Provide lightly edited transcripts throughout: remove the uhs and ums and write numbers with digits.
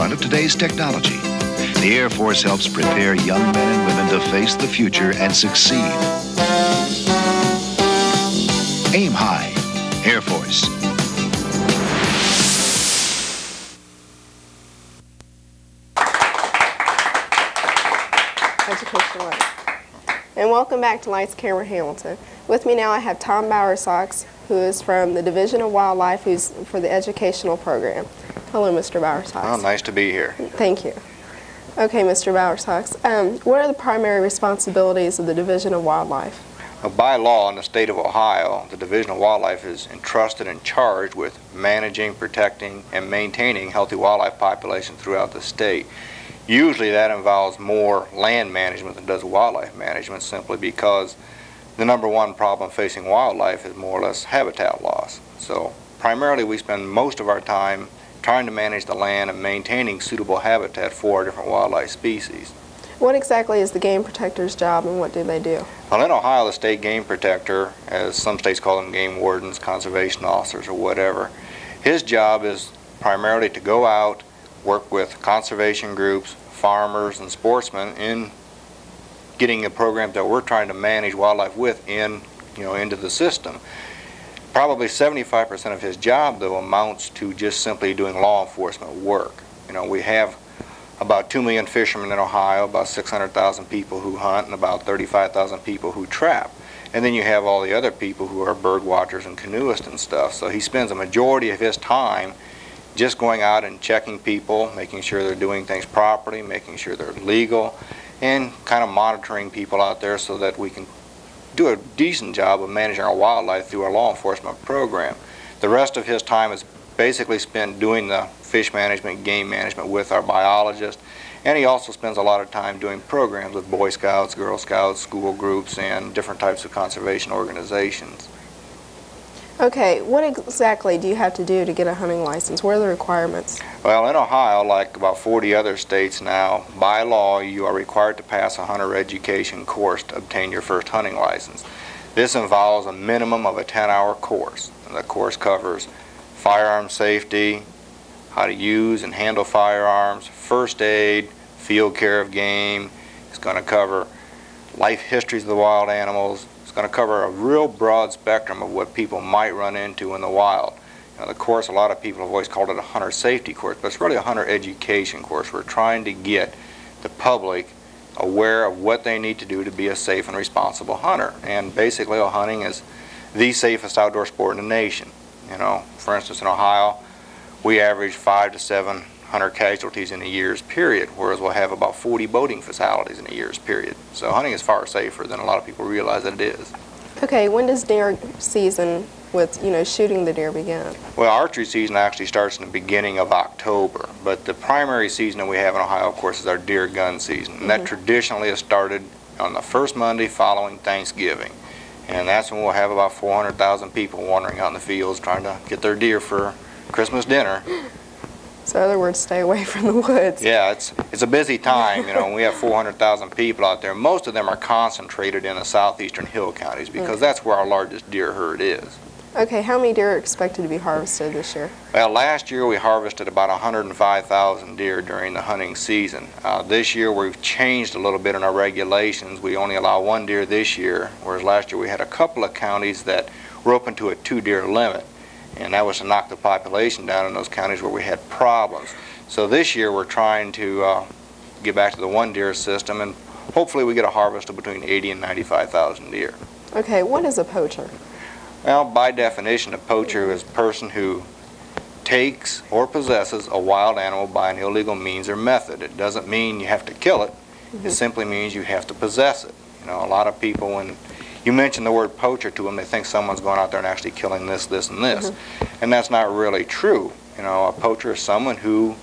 forefront of today's technology. The Air Force helps prepare young men and women to face the future and succeed. Aim high, Air Force. Educational Life. And welcome back to Lights, Camera, Hamilton. With me now I have Tom Bowersox, who is from the Division of Wildlife, who's for the educational program. Hello, Mr. Bowersox. Oh, nice to be here. Thank you. Okay, Mr. Bowersox, what are the primary responsibilities of the Division of Wildlife? By law in the state of Ohio, the Division of Wildlife is entrusted and charged with managing, protecting, and maintaining healthy wildlife populations throughout the state. Usually that involves more land management than does wildlife management, simply because the number one problem facing wildlife is more or less habitat loss. So primarily we spend most of our time trying to manage the land and maintaining suitable habitat for our different wildlife species. What exactly is the game protector's job and what do they do? Well, in Ohio, the state game protector, as some states call them game wardens, conservation officers, or whatever, his job is primarily to go out, work with conservation groups, farmers, and sportsmen in getting the programs that we're trying to manage wildlife with into the system. Probably 75% of his job, though, amounts to just simply doing law enforcement work. We have about 2 million fishermen in Ohio, about 600,000 people who hunt, and about 35,000 people who trap. And then you have all the other people who are bird watchers and canoeists and stuff. So he spends a majority of his time just going out and checking people, making sure they're doing things properly, making sure they're legal, and kind of monitoring people out there so that we can do a decent job of managing our wildlife through our law enforcement program. The rest of his time is basically spent doing the fish management, game management with our biologists, and he also spends a lot of time doing programs with Boy Scouts, Girl Scouts, school groups, and different types of conservation organizations. Okay, what exactly do you have to do to get a hunting license? What are the requirements? Well, in Ohio, like about 40 other states now, by law you are required to pass a hunter education course to obtain your first hunting license. This involves a minimum of a 10-hour course. The course covers firearm safety, how to use and handle firearms, first aid, field care of game. It's going to cover life histories of the wild animals. It's going to cover a real broad spectrum of what people might run into in the wild. The course, a lot of people have always called it a hunter safety course, but it's really a hunter education course. We're trying to get the public aware of what they need to do to be a safe and responsible hunter. And basically, hunting is the safest outdoor sport in the nation. For instance, in Ohio, we average 5 to 7 hunter casualties in a year's period, whereas we'll have about 40 boating fatalities in a year's period. So hunting is far safer than a lot of people realize that it is. Okay, when does deer season with, shooting the deer begin? Well, archery season actually starts in the beginning of October, but the primary season that we have in Ohio, of course, is our deer gun season. And that traditionally has started on the first Monday following Thanksgiving. And that's when we'll have about 400,000 people wandering out in the fields trying to get their deer for Christmas dinner. So in other words, stay away from the woods. Yeah, it's a busy time. We have 400,000 people out there. Most of them are concentrated in the southeastern hill counties because that's where our largest deer herd is. Okay, how many deer are expected to be harvested this year? Well, last year we harvested about 105,000 deer during the hunting season. This year we've changed a little bit in our regulations. We only allow 1 deer this year, whereas last year we had a couple of counties that were open to a 2-deer limit. And that was to knock the population down in those counties where we had problems. So this year we're trying to get back to the 1-deer system, and hopefully we get a harvest of between 80 and 95,000 deer. Okay, what is a poacher? Well, by definition, a poacher is a person who takes or possesses a wild animal by an illegal means or method. It doesn't mean you have to kill it. It simply means you have to possess it. A lot of people, when you mention the word poacher to them, they think someone's going out there and actually killing this, this, and this. And that's not really true. A poacher is someone who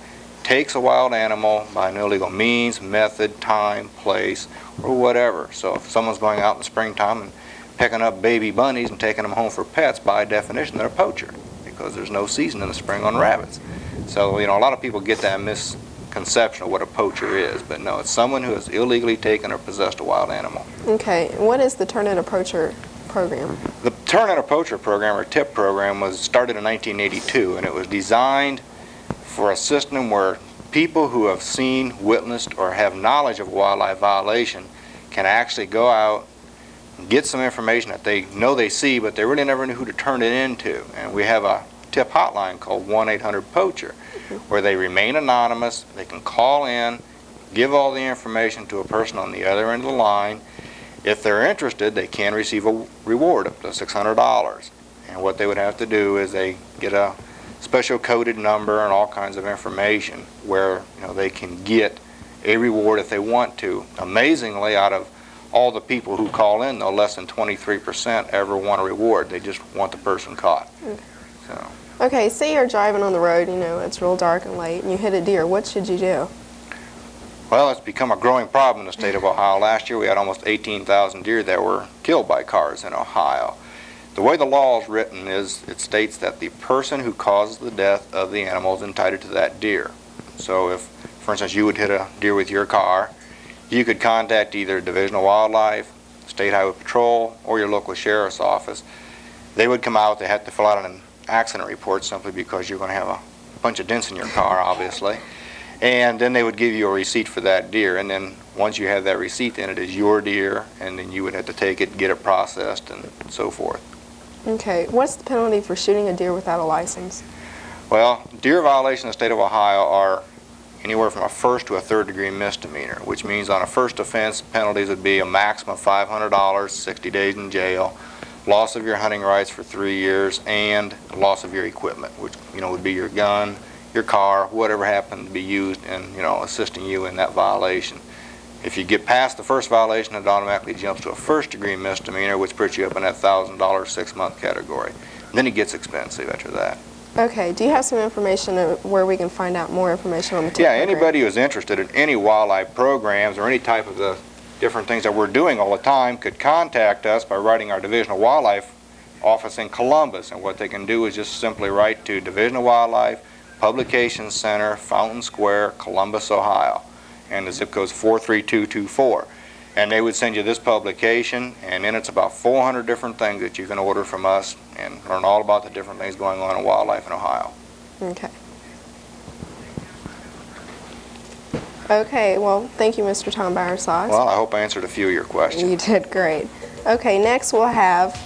takes a wild animal by an illegal means, method, time, place, or whatever. So if someone's going out in the springtime and picking up baby bunnies and taking them home for pets, by definition they're a poacher, because there's no season in the spring on rabbits. So a lot of people get that misconception of what a poacher is, but no, it's someone who has illegally taken or possessed a wild animal. Okay, what is the Turn-In a Poacher program? The Turn-In a Poacher program, or TIP program, was started in 1982, and it was designed for a system where people who have seen, witnessed, or have knowledge of a wildlife violation can actually go out and get some information that they know they see, but they really never knew who to turn it into. And we have a tip hotline called 1-800-POACHER, where they remain anonymous. They can call in, give all the information to a person on the other end of the line. If they're interested, they can receive a reward up to $600. And what they would have to do is they get a special coded number and all kinds of information where they can get a reward if they want to. Amazingly, out of all the people who call in, though, less than 23% ever want a reward. They just want the person caught. Okay. So. Okay, say you're driving on the road, it's real dark and late, and you hit a deer. What should you do? Well, it's become a growing problem in the state of Ohio. Last year we had almost 18,000 deer that were killed by cars in Ohio. The way the law is written is it states that the person who causes the death of the animal is entitled to that deer. So if, for instance, you would hit a deer with your car, you could contact either Division of Wildlife, State Highway Patrol, or your local sheriff's office. They would come out. They had to fill out an accident report simply because you're going to have a bunch of dents in your car, obviously. And then they would give you a receipt for that deer. And then once you have that receipt, then it is your deer, and then you would have to take it, get it processed, and so forth. Okay. What's the penalty for shooting a deer without a license? Well, deer violations in the state of Ohio are anywhere from a first to a third-degree misdemeanor, which means on a first offense, penalties would be a maximum of $500, 60 days in jail, loss of your hunting rights for 3 years, and loss of your equipment, which would be your gun, your car, whatever happened to be used in assisting you in that violation. If you get past the first violation, it automatically jumps to a first-degree misdemeanor, which puts you up in that $1,000 6-month category. And then it gets expensive after that. Okay. Do you have some information where we can find out more information on the TIP Yeah, program? anybody who's interested in any wildlife programs or any type of the different things that we're doing all the time could contact us by writing our Division of Wildlife office in Columbus. And what they can do is just simply write to Division of Wildlife, Publications Center, Fountain Square, Columbus, Ohio. And the zip code is 43224. And they would send you this publication, and in it's about 400 different things that you can order from us and learn all about the different things going on in wildlife in Ohio. Okay. Okay, well, thank you, Mr. Tom Bowersox. Well, I hope I answered a few of your questions. You did great. Okay, next we'll have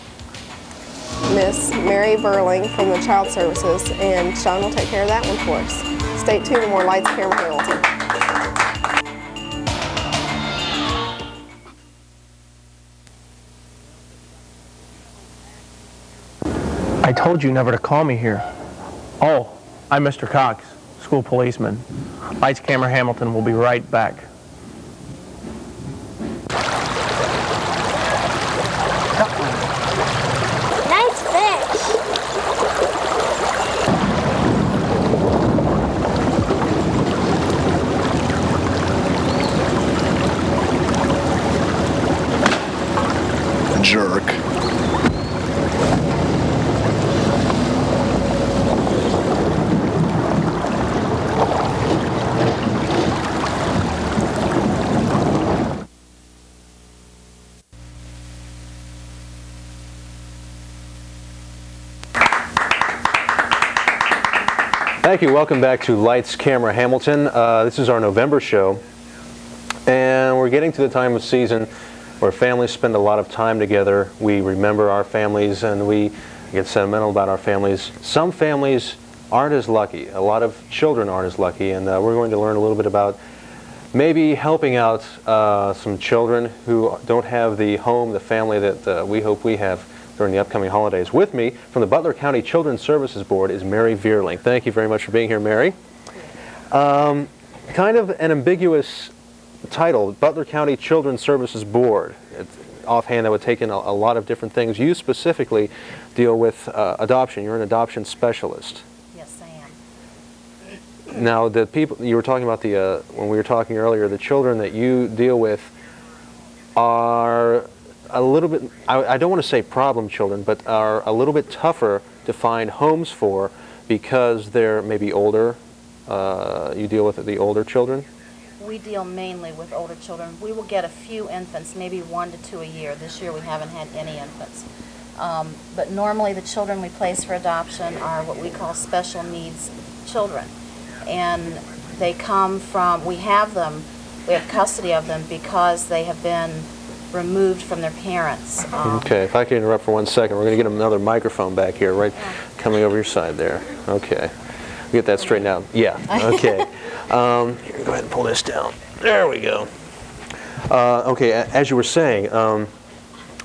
Miss Mary Burling from the Child Services, and Sean will take care of that one for us. Stay tuned to more Lights, Camera, Hamilton. I told you never to call me here. Oh, I'm Mr. Cox, school policeman. Lights, Camera, Hamilton will be right back. Nice fish. Jerk. Thank you. Welcome back to Lights, Camera, Hamilton. This is our November show, and we're getting to the time of season where families spend a lot of time together. We remember our families, and we get sentimental about our families. Some families aren't as lucky. A lot of children aren't as lucky, and we're going to learn a little bit about maybe helping out some children who don't have the home, the family that we hope we have during the upcoming holidays. With me from the Butler County Children's Services Board is Mary Veerling. Thank you very much for being here, Mary. Kind of an ambiguous title, Butler County Children's Services Board. Offhand, that would take in a lot of different things. You specifically deal with adoption. You're an adoption specialist. Yes, I am. Now, the people you were talking about, when we were talking earlier, the children that you deal with are a little bit, I don't want to say problem children, but are a little bit tougher to find homes for because they're maybe older. You deal with the older children? We deal mainly with older children. We will get a few infants, maybe 1 to 2 a year. This year we haven't had any infants. But normally the children we place for adoption are what we call special needs children. And they come from, we have custody of them because they have been removed from their parents. Okay, if I can interrupt for 1 second, we're going to get another microphone back here, right, coming over your side there. Okay, get that straightened out. Yeah, okay. Here, go ahead and pull this down. There we go. Okay, as you were saying, some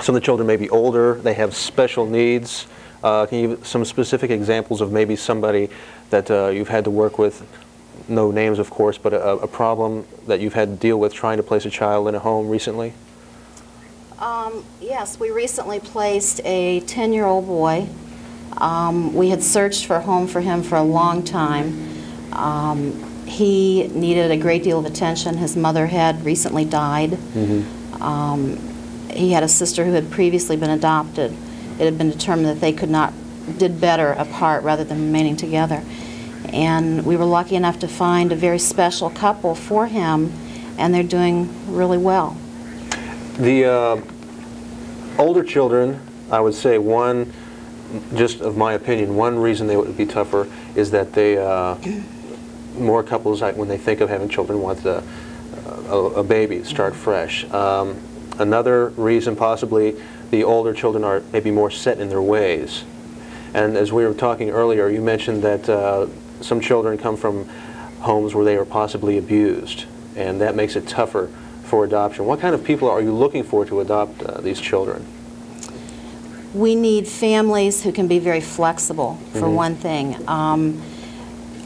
of the children may be older, they have special needs. Can you give some specific examples of maybe somebody that you've had to work with, no names of course, but a problem that you've had to deal with trying to place a child in a home recently? Yes, we recently placed a 10-year-old boy. We had searched for a home for him for a long time. He needed a great deal of attention. His mother had recently died. He had a sister who had previously been adopted. It had been determined that they did better apart rather than remaining together. And we were lucky enough to find a very special couple for him, and they're doing really well. The older children, I would say one, just of my opinion, one reason they would be tougher is that they, more couples, when they think of having children, want a baby, start fresh. Another reason, possibly, the older children are maybe more set in their ways. And as we were talking earlier, you mentioned that some children come from homes where they are possibly abused, and that makes it tougher for adoption. What kind of people are you looking for to adopt these children? We need families who can be very flexible, for one thing.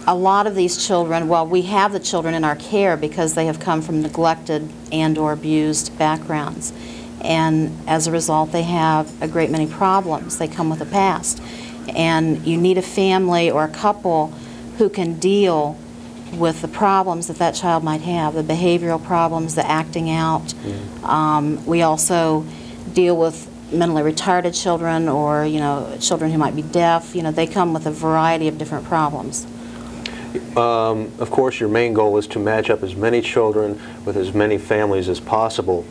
A lot of these children, well, we have the children in our care because they have come from neglected and/or abused backgrounds. And as a result, they have a great many problems. They come with a past. And you need a family or a couple who can deal with the problems that that child might have, the behavioral problems, the acting out. We also deal with mentally retarded children, or children who might be deaf. They come with a variety of different problems. Of course, your main goal is to match up as many children with as many families as possible.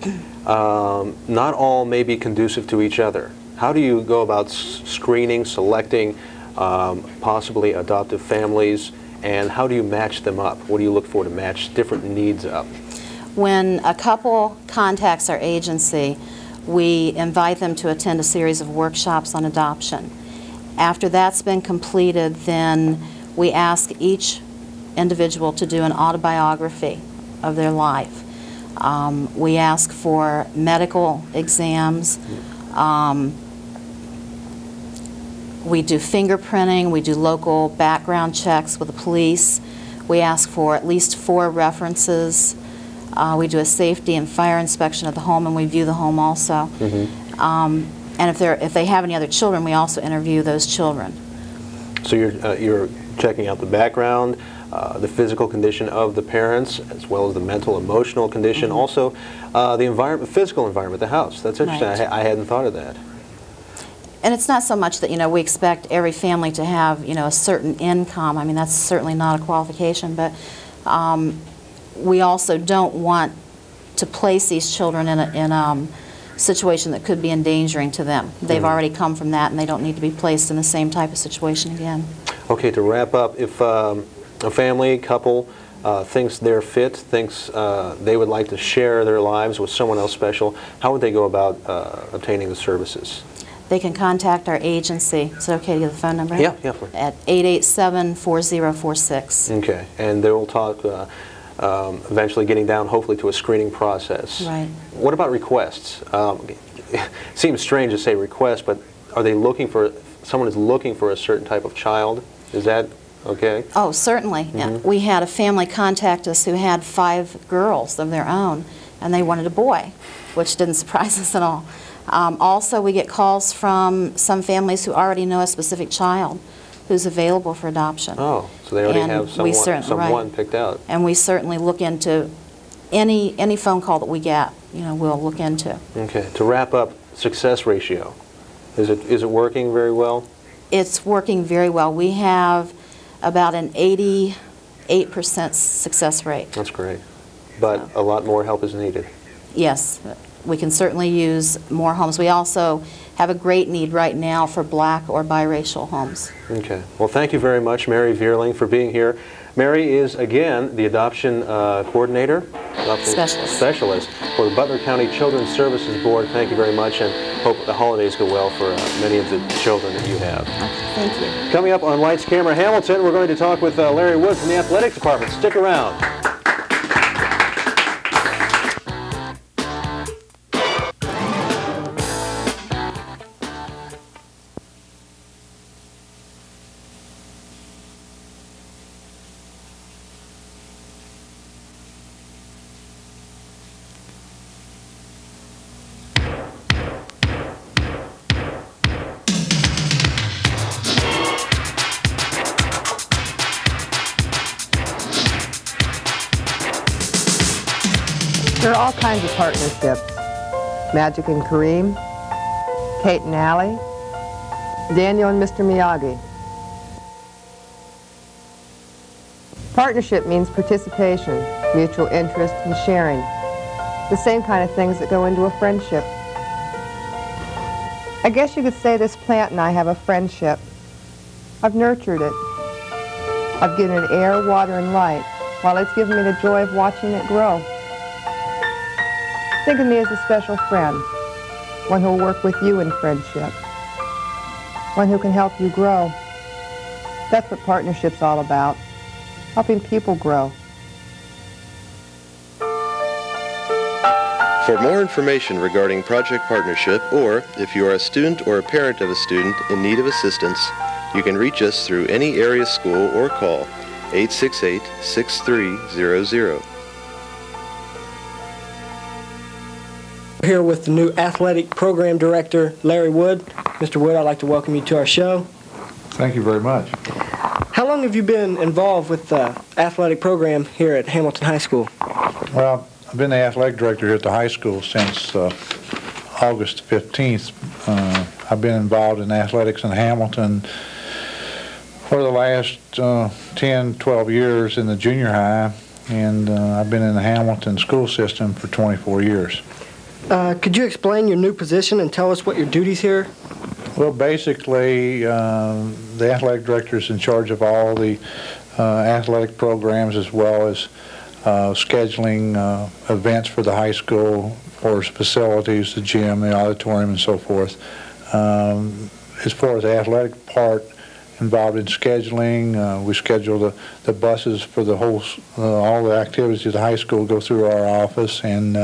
Not all may be conducive to each other. How do you go about screening, selecting possibly adoptive families, and how do you match them up? What do you look for to match different needs up? When a couple contacts our agency, we invite them to attend a series of workshops on adoption. After that's been completed, then we ask each individual to do an autobiography of their life. We ask for medical exams. We do fingerprinting. We do local background checks with the police. We ask for at least 4 references. We do a safety and fire inspection of the home, and we view the home also. And if they have any other children, we also interview those children. So you're checking out the background, the physical condition of the parents, as well as the mental, emotional condition. Also, the environment, physical environment, the house. That's interesting. Right. I hadn't thought of that. And it's not so much that we expect every family to have a certain income. I mean, that's certainly not a qualification, but we also don't want to place these children in a situation that could be endangering to them. They've already come from that, and they don't need to be placed in the same type of situation again. Okay, to wrap up, if a family, couple, thinks they're fit, thinks they would like to share their lives with someone else special, how would they go about obtaining the services? They can contact our agency. Is it okay to give the phone number? Yeah, please. At 887-4046. Okay, and they will talk eventually getting down, hopefully, to a screening process. Right. What about requests? It seems strange to say request, but are they looking for, someone is looking for a certain type of child? Is that okay? Oh, certainly. Yeah. We had a family contact us who had 5 girls of their own, and they wanted a boy, which didn't surprise us at all. Also, we get calls from some families who already know a specific child who's available for adoption. Oh, so they already have someone picked out. And we certainly look into any phone call that we get, we'll look into. Okay. To wrap up, success ratio. Is it working very well? It's working very well. We have about an 88% success rate. That's great. But a lot more help is needed. Yes. We can certainly use more homes. We also have a great need right now for black or biracial homes. Okay. Well, thank you very much, Mary Vierling, for being here. Mary is, again, the adoption coordinator, specialist for the Butler County Children's Services Board. Thank you very much, and hope the holidays go well for many of the children that you have. Thank you. Coming up on Lights, Camera, Hamilton, we're going to talk with Larry Wood from the Athletics Department. Stick around. There are all kinds of partnerships. Magic and Kareem, Kate and Allie, Daniel and Mr. Miyagi. Partnership means participation, mutual interest, and sharing. The same kind of things that go into a friendship. I guess you could say this plant and I have a friendship. I've nurtured it. I've given it air, water, and light, while it's given me the joy of watching it grow. Think of me as a special friend, one who will work with you in friendship, one who can help you grow. That's what partnership's all about, helping people grow. For more information regarding Project Partnership, or if you are a student or a parent of a student in need of assistance, you can reach us through any area school or call 868-6300. Here with the new athletic program director, Larry Wood. Mr. Wood, I'd like to welcome you to our show. Thank you very much. How long have you been involved with the athletic program here at Hamilton High School? Well, I've been the athletic director here at the high school since August 15th. I've been involved in athletics in Hamilton for the last 10, 12 years in the junior high, and I've been in the Hamilton school system for 24 years. Could you explain your new position and tell us what your duties here? Well, basically, the athletic director is in charge of all the athletic programs, as well as scheduling events for the high school, for facilities, the gym, the auditorium, and so forth. As far as the athletic part, involved in scheduling, we schedule the buses for the whole, all the activities at the high school go through our office, and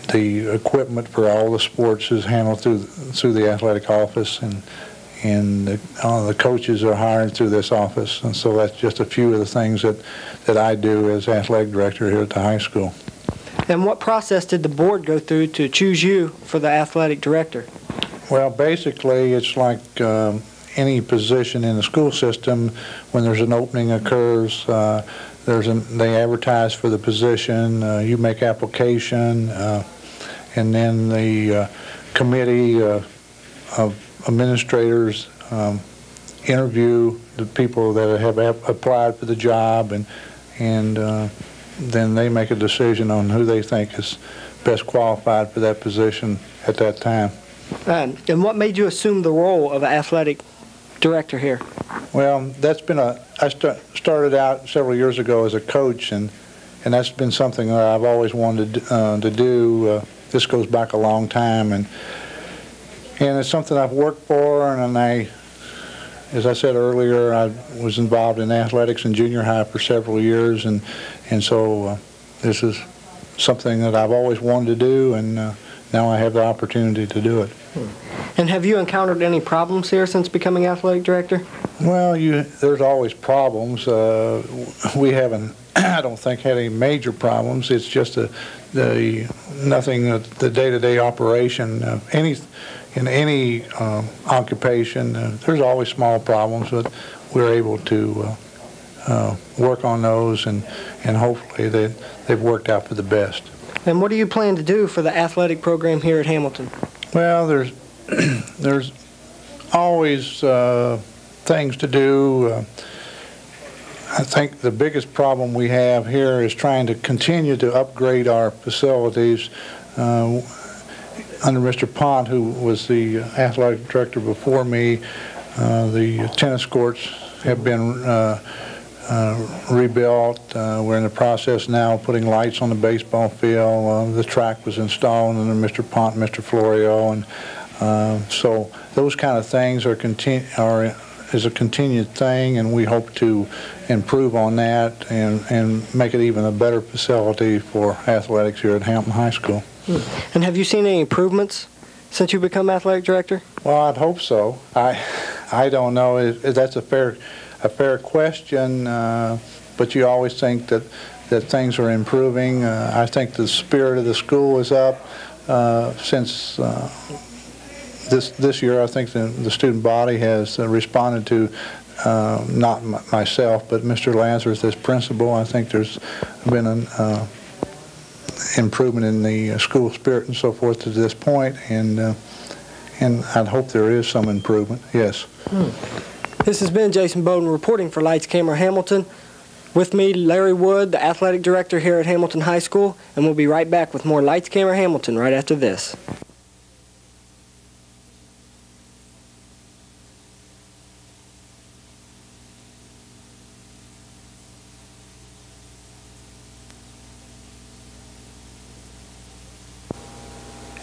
the equipment for all the sports is handled through the athletic office, and the coaches are hired through this office. And so that's just a few of the things that I do as athletic director here at the high school. And what process did the board go through to choose you for the athletic director? Well, basically, it's like any position in the school system. When there's an opening occurs, they advertise for the position, you make application, and then the committee of administrators interview the people that have applied for the job, and then they make a decision on who they think is best qualified for that position at that time. And what made you assume the role of an athletic director here? Well, that's been I started out several years ago as a coach, and that's been something that I've always wanted to do. This goes back a long time, and it's something I've worked for, and as I said earlier, I was involved in athletics in junior high for several years, and so this is something that I've always wanted to do, and now I have the opportunity to do it. And have you encountered any problems here since becoming athletic director? Well, there's always problems. We haven't, I don't think, had any major problems. It's just the day-to-day operation. In any occupation, there's always small problems, but we're able to work on those, and hopefully they've worked out for the best. And what do you plan to do for the athletic program here at Hamilton? Well, there's always things to do. I think the biggest problem we have here is trying to continue to upgrade our facilities. Under Mr. Pont, who was the athletic director before me, the tennis courts have been rebuilt. We're in the process now of putting lights on the baseball field. The track was installed, and then Mr. Pont, Mr. Florio, and so those kind of things is a continued thing, and we hope to improve on that and make it even a better facility for athletics here at Hampton High School. And have you seen any improvements since you become athletic director? Well, I'd hope so. I don't know if that's a fair question, but you always think that things are improving. I think the spirit of the school is up since this year. I think the student body has responded to not myself, but Mr. Lazarus as principal. I think there's been an improvement in the school spirit and so forth to this point, and I'd hope there is some improvement. Yes. This has been Jason Bowden reporting for Lights Camera Hamilton. With me, Larry Wood, the athletic director here at Hamilton High School, and we'll be right back with more Lights Camera Hamilton right after this.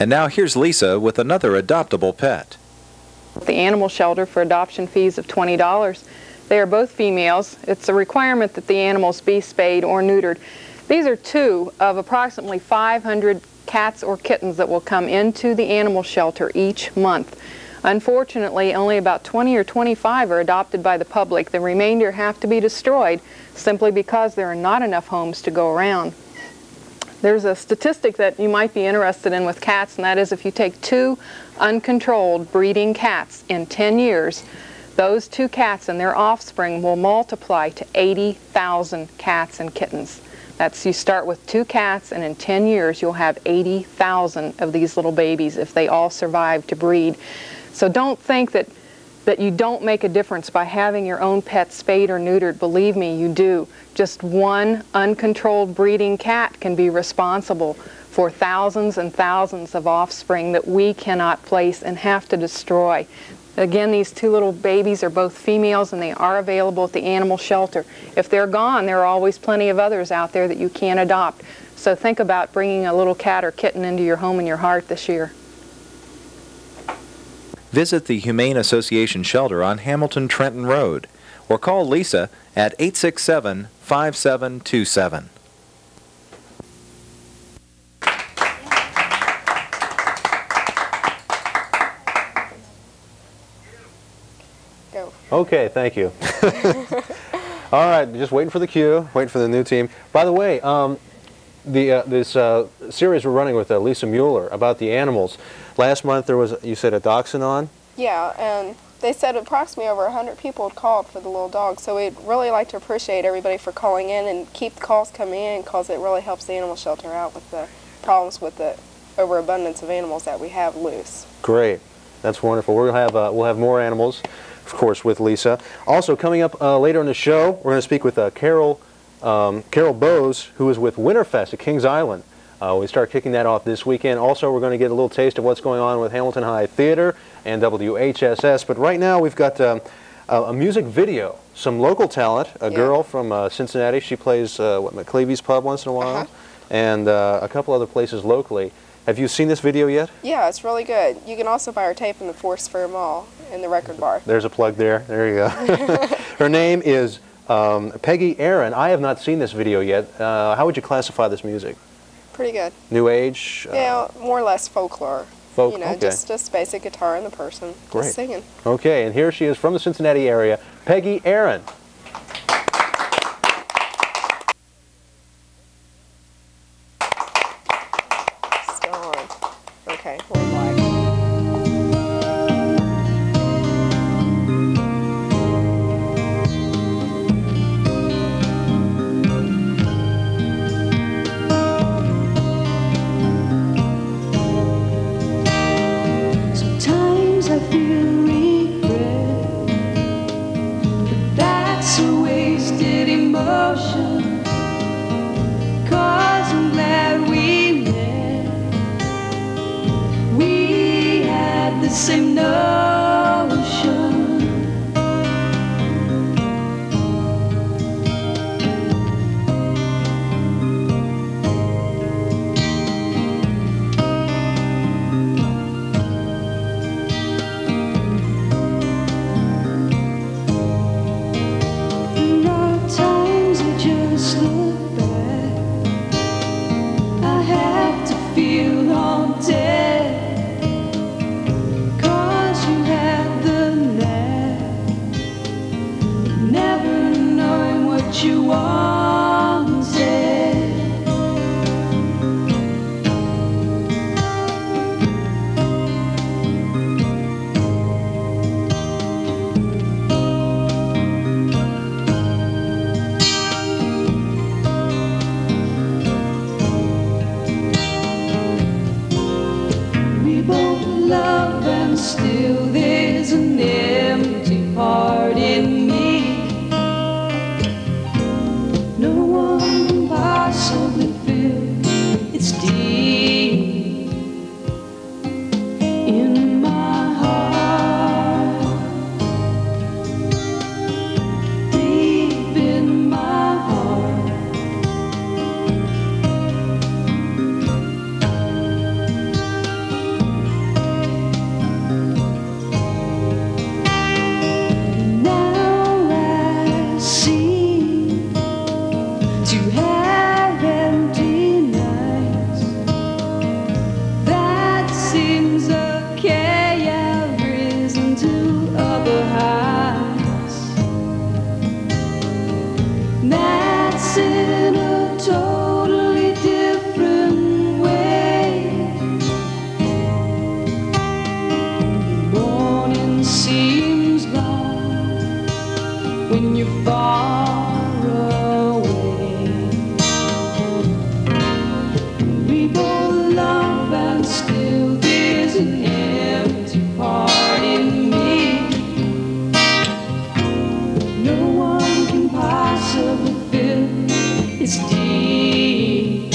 And now here's Lisa with another adoptable pet. The animal shelter for adoption fees of $20. They are both females. It's a requirement that the animals be spayed or neutered. These are two of approximately 500 cats or kittens that will come into the animal shelter each month. Unfortunately, only about 20 or 25 are adopted by the public. The remainder have to be destroyed simply because there are not enough homes to go around. There's a statistic that you might be interested in with cats, and that is if you take two uncontrolled breeding cats in 10 years, those two cats and their offspring will multiply to 80,000 cats and kittens. That's, you start with two cats, and in 10 years you'll have 80,000 of these little babies if they all survive to breed. So don't think that you don't make a difference by having your own pet spayed or neutered. Believe me, you do. Just one uncontrolled breeding cat can be responsible for thousands and thousands of offspring that we cannot place and have to destroy. Again, these two little babies are both females, and they are available at the animal shelter. If they're gone, there are always plenty of others out there that you can adopt. So think about bringing a little cat or kitten into your home and your heart this year. Visit the Humane Association shelter on Hamilton-Trenton Road or call Lisa at 867-5727. Go. Okay, thank you. All right, just waiting for the cue, waiting for the new team. By the way, this series we're running with Lisa Mueller about the animals. Last month there was, you said, a dachshund on? Yeah, and they said approximately over 100 people had called for the little dog, so we'd really like to appreciate everybody for calling in and keep the calls coming in, because it really helps the animal shelter out with the problems with the overabundance of animals that we have loose. Great. That's wonderful. We'll have more animals, of course, with Lisa. Also, coming up later in the show, we're going to speak with Carol Bowes, who is with Winterfest at Kings Island. We start kicking that off this weekend. Also, we're going to get a little taste of what's going on with Hamilton High Theater and WHSS. But right now, we've got a music video. Some local talent, a girl from Cincinnati. She plays McCleavy's Pub once in a while, and a couple other places locally. Have you seen this video yet? Yeah, it's really good. You can also buy her tape in the Forest Fair Mall in the record bar. There's a plug there. There you go. Her name is Peggy Aaron. I have not seen this video yet. How would you classify this music? Pretty good. New age? Yeah, more or less folklore. You know, okay. just basic guitar and the person just singing. Okay, and here she is from the Cincinnati area, Peggy Aaron. Still on. Okay, we're live. We It's deep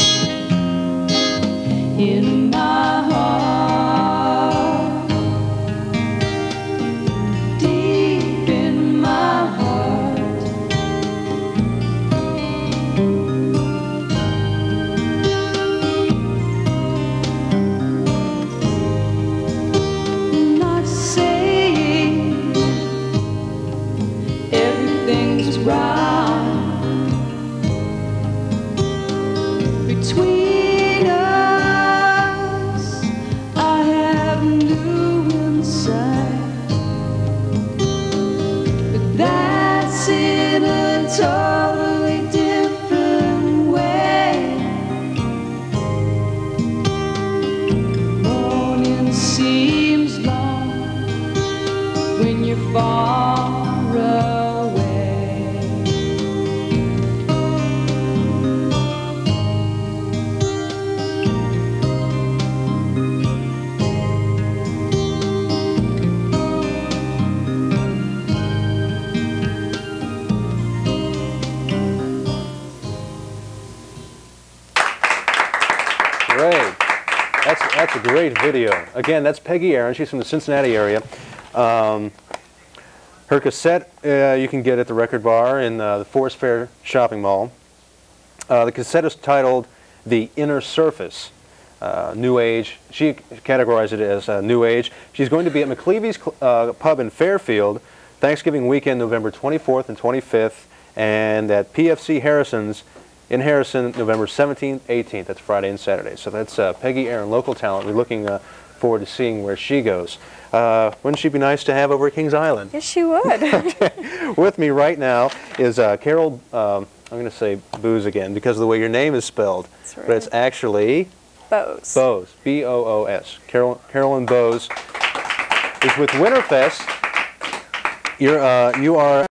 in my heart, deep in my heart. Not saying everything's right between us. I have new insight, but that's in a totally different way. Morning seems long when you're far away. Great. That's a great video. Again, that's Peggy Aaron. She's from the Cincinnati area. Her cassette you can get at the Record Bar in the Forest Fair Shopping Mall. The cassette is titled The Inner Surface, New Age. She categorized it as New Age. She's going to be at McLeavy's Pub in Fairfield Thanksgiving weekend, November 24th and 25th, and at PFC Harrison's in Harrison, November 17th, 18th. That's Friday and Saturday. So that's Peggy Aaron, local talent. We're looking forward to seeing where she goes. Wouldn't she be nice to have over at Kings Island? Yes, she would. Okay. With me right now is Carol, I'm going to say Booz again because of the way your name is spelled. That's right. But it's actually Bose. Bose, B-O-O-S. Carolyn Bose is with Winterfest. You are